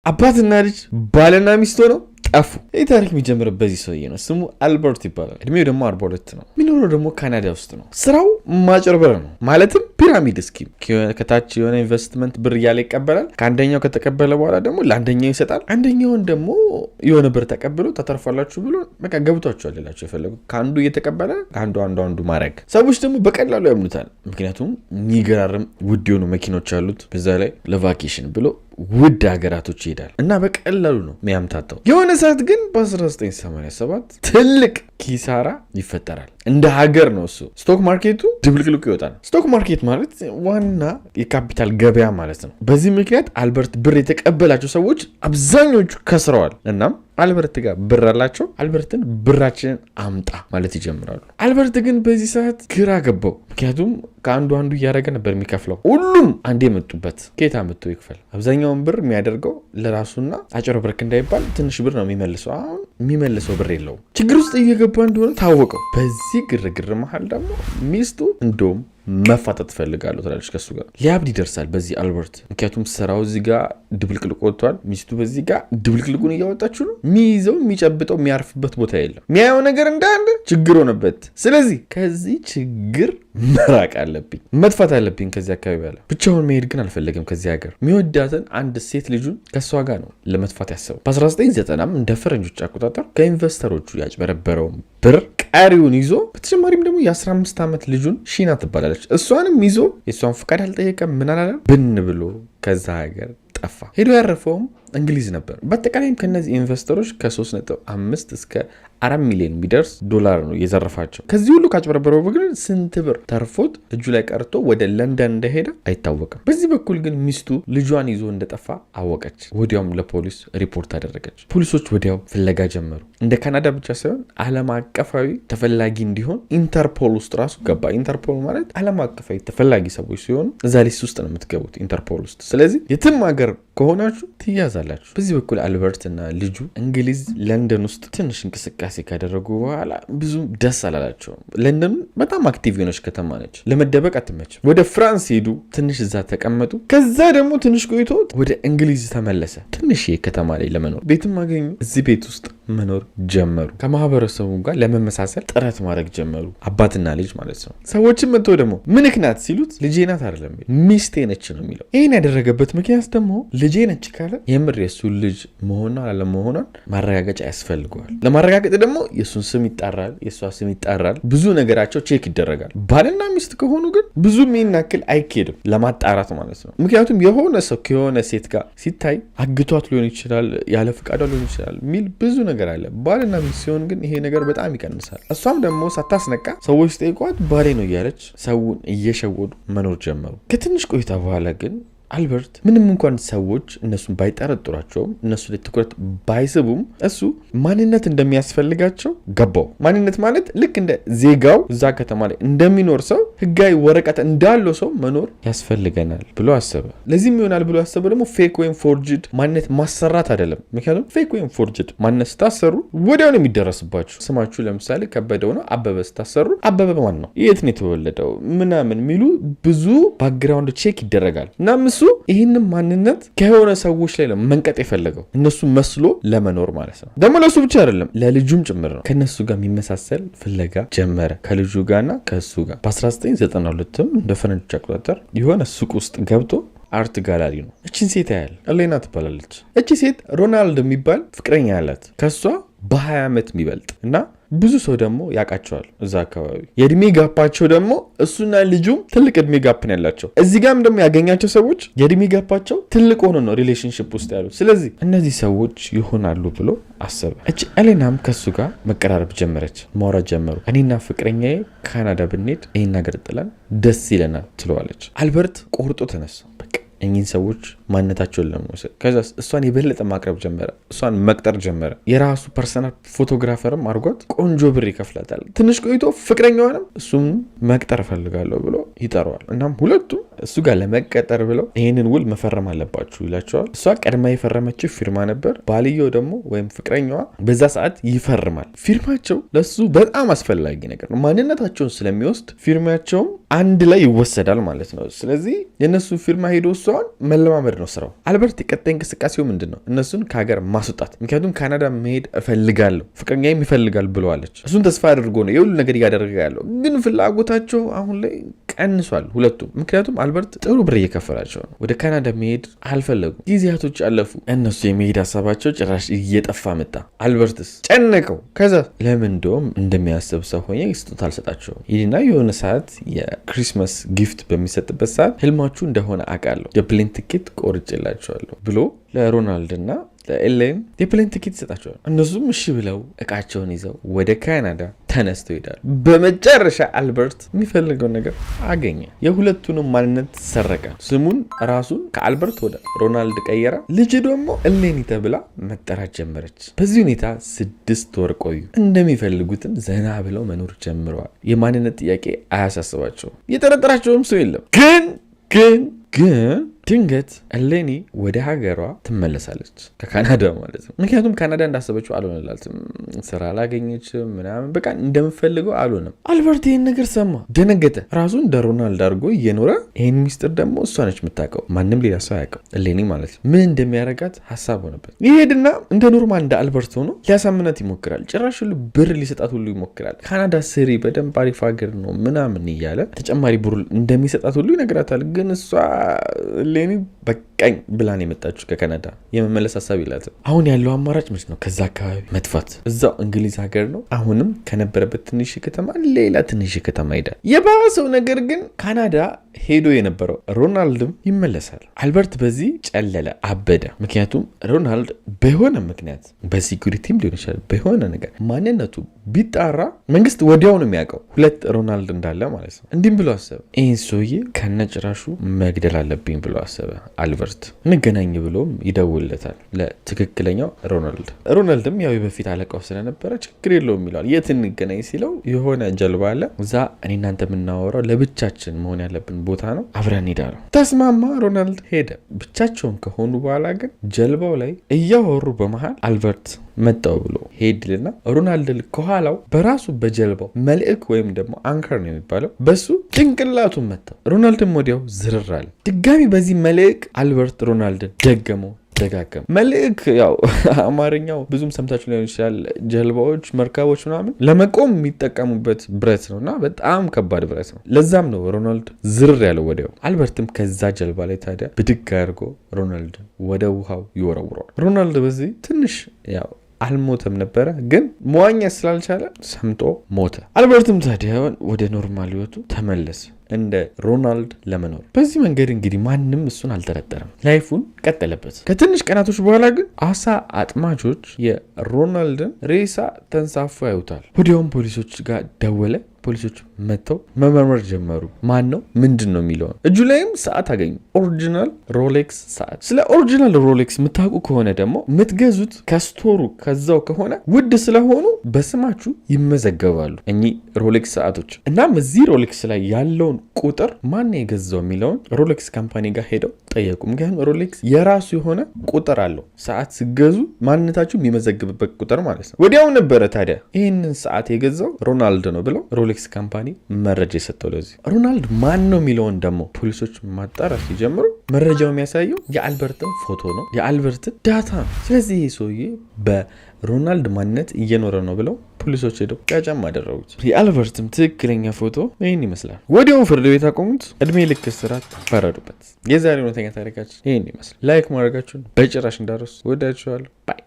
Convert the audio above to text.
አባትና ልጅ ባልና ሚስት ሆነው ጠፉ። ይህ ታሪክ የሚጀምረው በዚህ ሰውዬ ነው። ስሙ አልበርት ይባላል። እድሜው ደግሞ 42 ነው። የሚኖረው ደግሞ ካናዳ ውስጥ ነው። ስራው ማጭበርበር ነው። ማለትም ፒራሚድ ስኪም፣ ከታች የሆነ ኢንቨስትመንት ብር እያለ ይቀበላል። ከአንደኛው ከተቀበለ በኋላ ደግሞ ለአንደኛው ይሰጣል። አንደኛውን ደግሞ የሆነ ብር ተቀብሎ ተተርፏላችሁ ብሎ በቃ ገብቷቸዋል ሌላቸው የፈለጉ ከአንዱ እየተቀበለ አንዱ ማድረግ። ሰዎች ደግሞ በቀላሉ ያምኑታል። ምክንያቱም የሚገራርም ውድ የሆኑ መኪኖች አሉት። በዛ ላይ ለቫኬሽን ብሎ ውድ ሀገራቶች ይሄዳል እና በቀላሉ ነው የሚያምታታው። የሆነ ሰዓት ግን በ1987 ትልቅ ኪሳራ ይፈጠራል። እንደ ሀገር ነው እሱ። ስቶክ ማርኬቱ ድብልቅልቁ ይወጣል። ስቶክ ማርኬት ማለት ዋና የካፒታል ገበያ ማለት ነው። በዚህ ምክንያት አልበርት ብር የተቀበላቸው ሰዎች አብዛኞቹ ከስረዋል። እናም አልበርት ጋር ብር አላቸው። አልበርትን ብራችንን አምጣ ማለት ይጀምራሉ። አልበርት ግን በዚህ ሰዓት ግራ ገባው። ምክንያቱም ከአንዱ እያደረገ ነበር የሚከፍለው። ሁሉም አንዴ መጡበት። ኬታ መጥቶ ይክፈል። አብዛኛውን ብር የሚያደርገው ለራሱና አጭበርብረክ እንዳይባል ትንሽ ብር ነው የሚመልሰው። አሁን የሚመልሰው ብር የለውም። ችግር ውስጥ እየገባ እንደሆነ ታወቀው። በዚህ ግርግር መሀል ደግሞ ሚስቱ እንደውም መፋጠጥ ፈልጋለሁ ትላለች ከሱ ጋር። ሊያብድ ይደርሳል በዚህ አልበርት። ምክንያቱም ስራው እዚህ ጋር ድብልቅልቅ ወጥቷል። ሚስቱ በዚህ ጋር ድብልቅልቁን እያወጣችሁ ነው። የሚይዘው የሚጨብጠው የሚያርፍበት ቦታ የለም። የሚያየው ነገር እንዳለ ችግር ሆነበት። ስለዚህ ከዚህ ችግር መራቅ አለብኝ፣ መጥፋት አለብኝ ከዚህ አካባቢ ያለ። ብቻውን መሄድ ግን አልፈለግም ከዚህ ሀገር። የሚወዳትን አንድ ሴት ልጁን ከእሷ ጋር ነው ለመጥፋት ያሰበው። በ1990 እንደ ፈረንጆች አቆጣጠር ከኢንቨስተሮቹ ያጭበረበረውን ብር ቀሪውን ይዞ በተጨማሪም ደግሞ የ15 ዓመት ልጁን ሺና ትባላለች እሷንም ይዞ የእሷን ፍቃድ አልጠየቀም። ምን አላለም። ብን ብሎ ከዛ ሀገር ጠፋ። ሄዶ ያረፈውም እንግሊዝ ነበር። በአጠቃላይም ከነዚህ ኢንቨስተሮች ከ3.5 እስከ 4 ሚሊዮን የሚደርስ ዶላር ነው የዘረፋቸው። ከዚህ ሁሉ ካጭበረበረው ግን ስንት ብር ተርፎት እጁ ላይ ቀርቶ ወደ ለንደን እንደሄደ አይታወቅም። በዚህ በኩል ግን ሚስቱ ልጇን ይዞ እንደጠፋ አወቀች። ወዲያውም ለፖሊስ ሪፖርት አደረገች። ፖሊሶች ወዲያው ፍለጋ ጀመሩ። እንደ ካናዳ ብቻ ሳይሆን ዓለም አቀፋዊ ተፈላጊ እንዲሆን ኢንተርፖል ውስጥ ራሱ ገባ። ኢንተርፖል ማለት ዓለም አቀፋዊ ተፈላጊ ሰዎች ሲሆኑ እዛ ሊስት ውስጥ ነው የምትገቡት ኢንተርፖል ውስጥ። ስለዚህ የትም ሀገር ከሆናችሁ ትያዛላችሁ። በዚህ በኩል አልበርት እና ልጁ እንግሊዝ ለንደን ውስጥ ትንሽ እንቅስቃሴ ካደረጉ በኋላ ብዙ ደስ አላላቸውም። ለንደን በጣም አክቲቭ የሆነች ከተማ ነች። ለመደበቅ አትመችም። ወደ ፍራንስ ሄዱ፣ ትንሽ እዛ ተቀመጡ። ከዛ ደግሞ ትንሽ ቆይቶ ወደ እንግሊዝ ተመለሰ። ትንሽ ከተማ ላይ ለመኖር ቤትም አገኙ። እዚህ ቤት ውስጥ መኖር ጀመሩ። ከማህበረሰቡ ጋር ለመመሳሰል ጥረት ማድረግ ጀመሩ። አባትና ልጅ ማለት ነው። ሰዎችም መጥተው ደግሞ ምንክ ናት ሲሉት ልጄ ናት አይደለም ሚስቴ ነች ነው የሚለው። ይህን ያደረገበት ምክንያት ደግሞ ልጄ ነች ካለ የምር የሱ ልጅ መሆኗ አለመሆኗን ማረጋገጫ ያስፈልገዋል። ለማረጋገጥ ደግሞ የሱን ስም ይጣራል፣ የሷ ስም ይጣራል፣ ብዙ ነገራቸው ቼክ ይደረጋል። ባልና ሚስት ከሆኑ ግን ብዙ የሚናክል አይኬድም ለማጣራት ማለት ነው። ምክንያቱም የሆነ ሰው ከሆነ ሴት ጋር ሲታይ አግቷት ሊሆን ይችላል፣ ያለ ፍቃዷ ሊሆን ይችላል የሚል ብዙ ነገር አለ። ባልና ሚስት ሲሆን ግን ይሄ ነገር በጣም ይቀንሳል። እሷም ደግሞ ሳታስነቃ ሰዎች ጠይቋት ባሌ ነው እያለች ሰውን እየሸወዱ መኖር ጀመሩ። ከትንሽ ቆይታ በኋላ ግን አልበርት ምንም እንኳን ሰዎች እነሱን ባይጠረጥሯቸውም እነሱ ላይ ትኩረት ባይስቡም እሱ ማንነት እንደሚያስፈልጋቸው ገባው። ማንነት ማለት ልክ እንደ ዜጋው እዛ ከተማ ላይ እንደሚኖር ሰው ህጋዊ ወረቀት እንዳለው ሰው መኖር ያስፈልገናል ብሎ አሰበ። ለዚህም ይሆናል ብሎ ያሰበው ደግሞ ፌክ ወይም ፎርጅድ ማንነት ማሰራት አይደለም። ምክንያቱም ፌክ ወይም ፎርጅድ ማንነት ስታሰሩ ወዲያው ነው የሚደረስባችሁ። ስማችሁ ለምሳሌ ከበደው ነው አበበ ስታሰሩ አበበ ማን ነው፣ የት ነው የተወለደው ምናምን የሚሉ ብዙ ባክግራውንድ ቼክ ይደረጋል። እና እሱ ይህንን ማንነት ከሆነ ሰዎች ላይ ነው መንቀጥ የፈለገው እነሱ መስሎ ለመኖር ማለት ነው። ደግሞ ለሱ ብቻ አይደለም ለልጁም ጭምር ነው። ከነሱ ጋር የሚመሳሰል ፍለጋ ጀመረ ከልጁ ጋርና ከሱ ጋር። በ1992 እንደ ፈረንጆች አቆጣጠር የሆነ ሱቅ ውስጥ ገብቶ አርት ጋላሪ ነው። እቺን ሴት ያያል። ኤሌና ትባላለች። እቺ ሴት ሮናልድ የሚባል ፍቅረኛ ያላት ከሷ በ20 ዓመት የሚበልጥ እና ብዙ ሰው ደግሞ ያውቃቸዋል እዛ አካባቢ። የእድሜ ጋፓቸው ደግሞ እሱና ልጁም ትልቅ እድሜ ጋፕ ነው ያላቸው። እዚህ ጋርም ደግሞ ያገኛቸው ሰዎች የእድሜ ጋፓቸው ትልቅ ሆኖ ነው ሪሌሽንሽፕ ውስጥ ያሉት። ስለዚህ እነዚህ ሰዎች ይሆናሉ ብሎ አሰበ። እቺ ኤሌናም ከሱ ጋር መቀራረብ ጀመረች፣ ማውራት ጀመሩ። እኔና ፍቅረኛዬ ካናዳ ብንሄድ ይህን ነገር ጥለን ደስ ይለናል ትለዋለች። አልበርት ቆርጦ ተነሳ። እኚህን ሰዎች ማንነታቸውን ለመውሰድ ከዛ እሷን የበለጠ ማቅረብ ጀመረ። እሷን መቅጠር ጀመረ። የራሱ ፐርሰናል ፎቶግራፈርም አድርጓት ቆንጆ ብር ይከፍላታል። ትንሽ ቆይቶ ፍቅረኛዋንም እሱም መቅጠር እፈልጋለሁ ብሎ ይጠራዋል። እናም ሁለቱም እሱ ጋር ለመቀጠር ብለው ይህንን ውል መፈረም አለባችሁ ይላቸዋል። እሷ ቀድማ የፈረመችው ፊርማ ነበር። ባልየው ደግሞ ወይም ፍቅረኛዋ በዛ ሰዓት ይፈርማል። ፊርማቸው ለሱ በጣም አስፈላጊ ነገር ነው። ማንነታቸውን ስለሚወስድ ፊርማቸውም አንድ ላይ ይወሰዳል ማለት ነው። ስለዚህ የእነሱ ፊርማ ሄዶ እሷን መለማመድ ነው ስራው። አልበርት የቀጣይ እንቅስቃሴው ምንድን ነው? እነሱን ከሀገር ማስወጣት። ምክንያቱም ካናዳ መሄድ እፈልጋለሁ ፍቅረኛዬም ይፈልጋል ብለዋለች። እሱን ተስፋ አድርጎ ነው የሁሉ ነገር እያደረገ ያለው። ግን ፍላጎታቸው አሁን ላይ ቀንሷል ሁለቱም። ምክንያቱም አልበርት ጥሩ ብር እየከፈላቸው ነው። ወደ ካናዳ መሄድ አልፈለጉም። ጊዜያቶች አለፉ። እነሱ የመሄድ ሀሳባቸው ጭራሽ እየጠፋ መጣ። አልበርትስ ጨነቀው። ከዛ ለምን እንደውም እንደሚያስብ ሰው ሆኜ ስጦታ አልሰጣቸውም ይህና የሆነ ሰዓት የክሪስማስ ጊፍት በሚሰጥበት ሰዓት ህልማችሁ እንደሆነ አውቃለሁ የፕሌን ትኬት ቆርጬላቸዋለሁ ብሎ ለሮናልድና ለኤሌን የፕሌን ትኬት ይሰጣቸዋል። እነሱም እሺ ብለው እቃቸውን ይዘው ወደ ካናዳ ተነስተው ይሄዳሉ። በመጨረሻ አልበርት የሚፈልገው ነገር አገኘ። የሁለቱንም ማንነት ሰረቀ። ስሙን ራሱን ከአልበርት ወደ ሮናልድ ቀየረ። ልጅ ደግሞ ኤሌኒ ተብላ መጠራት ጀመረች። በዚህ ሁኔታ 6 ወር ቆዩ። እንደሚፈልጉትን ዘና ብለው መኖር ጀምረዋል። የማንነት ጥያቄ አያሳስባቸውም። የጠረጠራቸውም ሰው የለም። ግን ድንገት ኤሌኒ ወደ ሀገሯ ትመለሳለች፣ ከካናዳ ማለት ነው። ምክንያቱም ካናዳ እንዳሰበችው አልሆነላትም። ስራ አላገኘችም ምናምን፣ በቃ እንደምፈልገው አልሆነም። አልበርት ይህን ነገር ሰማ፣ ደነገጠ። ራሱን እንደ ሮናልድ አድርጎ እየኖረ ይህን ሚስጥር ደግሞ እሷ ነች የምታውቀው፣ ማንም ሌላ ሰው አያውቅም። ኤሌኒ ማለት ነው። ምን እንደሚያደርጋት ሀሳብ ሆነበት። ይሄድና እንደ ኖርማል እንደ አልበርት ሆኖ ሊያሳምናት ይሞክራል። ጭራሽ ሁሉ ብር ሊሰጣት ሁሉ ይሞክራል። ካናዳ ስሪ፣ በደንብ አሪፍ ሀገር ነው ምናምን እያለ ተጨማሪ ብር እንደሚሰጣት ሁሉ ይነግራታል። ግን እሷ ኤሌኒ በቃኝ ብላን የመጣችሁ ከካናዳ የመመለስ ሀሳብ ይላትም። አሁን ያለው አማራጭ ምንድን ነው? ከዛ አካባቢ መጥፋት። እዛው እንግሊዝ ሀገር ነው። አሁንም ከነበረበት ትንሽ ከተማ ሌላ ትንሽ ከተማ ሄዳል። የባሰው ነገር ግን ካናዳ ሄዶ የነበረው ሮናልድም ይመለሳል። አልበርት በዚህ ጨለለ፣ አበደ። ምክንያቱም ሮናልድ በሆነ ምክንያት በሲኩሪቲም ሊሆን ይችላል በሆነ ነገር ማንነቱ ቢጣራ መንግስት ወዲያው ነው የሚያውቀው 2 ሮናልድ እንዳለ ማለት ነው። እንዲህም ብሎ አሰበ፣ ይህን ሰውዬ ከነጭራሹ መግደል አለብኝ ብሎ አሰበ። አልበርት እንገናኝ ብሎም ይደውልለታል ለትክክለኛው ሮናልድ። ሮናልድም ያው በፊት አለቃው ስለነበረ ችግር የለውም ይለዋል። የት እንገናኝ ሲለው የሆነ ጀልባ አለ፣ እዛ እኔ እናንተ የምናወራው ለብቻችን መሆን ያለብን ቦታ ነው፣ አብረን ሄዳለሁ። ተስማማ። ሮናልድ ሄደ። ብቻቸውን ከሆኑ በኋላ ግን ጀልባው ላይ እያወሩ በመሃል አልበርት መጣው ብሎ ሄድልና ሮናልድ ከኋላው በራሱ በጀልባው መልእክ ወይም ደግሞ አንከር ነው የሚባለው በሱ ጭንቅላቱን መታው። ሮናልድም ወዲያው ዝርር አለ። ድጋሚ በዚህ መልእክ አልበርት ሮናልድን ደገመው። መልእክ ያው አማርኛው ብዙም ሰምታችሁ ሊሆን ይችላል። ጀልባዎች፣ መርከቦች ምናምን ለመቆም የሚጠቀሙበት ብረት ነው እና በጣም ከባድ ብረት ነው። ለዛም ነው ሮናልድ ዝር ያለው ወዲያው። አልበርትም ከዛ ጀልባ ላይ ታዲያ ብድግ አድርጎ ሮናልድ ወደ ውሃው ይወረውረዋል። ሮናልድ በዚህ ትንሽ ያው አልሞተም ነበረ፣ ግን መዋኘት ስላልቻለ ሰምጦ ሞተ። አልበርትም ታዲያ ወደ ኖርማል ህይወቱ ተመለሰ እንደ ሮናልድ ለመኖር። በዚህ መንገድ እንግዲህ ማንም እሱን አልጠረጠረም፣ ላይፉን ቀጠለበት። ከትንሽ ቀናቶች በኋላ ግን አሳ አጥማጆች የሮናልድን ሬሳ ተንሳፎ ያዩታል። ወዲያውም ፖሊሶች ጋር ደወለ። ፖሊሶች መጥተው መመርመር ጀመሩ። ማን ነው ምንድን ነው የሚለውን። እጁ ላይም ሰዓት አገኙ፣ ኦሪጂናል ሮሌክስ ሰዓት። ስለ ኦሪጂናል ሮሌክስ የምታውቁ ከሆነ ደግሞ የምትገዙት ከስቶሩ ከዛው ከሆነ ውድ ስለሆኑ በስማችሁ ይመዘገባሉ እኚህ ሮሌክስ ሰዓቶች። እናም እዚህ ሮሌክስ ላይ ያለውን ቁጥር ማን የገዛው የሚለውን ሮሌክስ ካምፓኒ ጋር ሄደው ጠየቁ። ምክንያቱም ሮሌክስ የራሱ የሆነ ቁጥር አለው። ሰዓት ስገዙ ማንነታችሁ የሚመዘግብበት ቁጥር ማለት ነው። ወዲያው ነበረ ታዲያ ይህንን ሰዓት የገዛው ሮናልድ ነው ብለው ሮሌክስ ካምፓኒ መረጃ የሰጠው። ለዚህ ሮናልድ ማን ነው የሚለውን ደግሞ ፖሊሶች ማጣራት ሲጀምሩ መረጃው የሚያሳየው የአልበርትን ፎቶ ነው፣ የአልበርትን ዳታ ነው። ስለዚህ ይህ ሰውዬ በሮናልድ ማንነት እየኖረ ነው ብለው ፖሊሶች ሄደው ቀጨም አደረጉት። የአልበርትም ትክክለኛ ፎቶ ይህን ይመስላል። ወዲያው ፍርድ ቤት አቆሙት፣ እድሜ ልክ እስራት ፈረዱበት። የዛሬ እውነተኛ ታሪካችን ይህን ይመስላል። ላይክ ማድረጋችሁን በጭራሽ እንዳረሱ። ወዳችኋለሁ። ባይ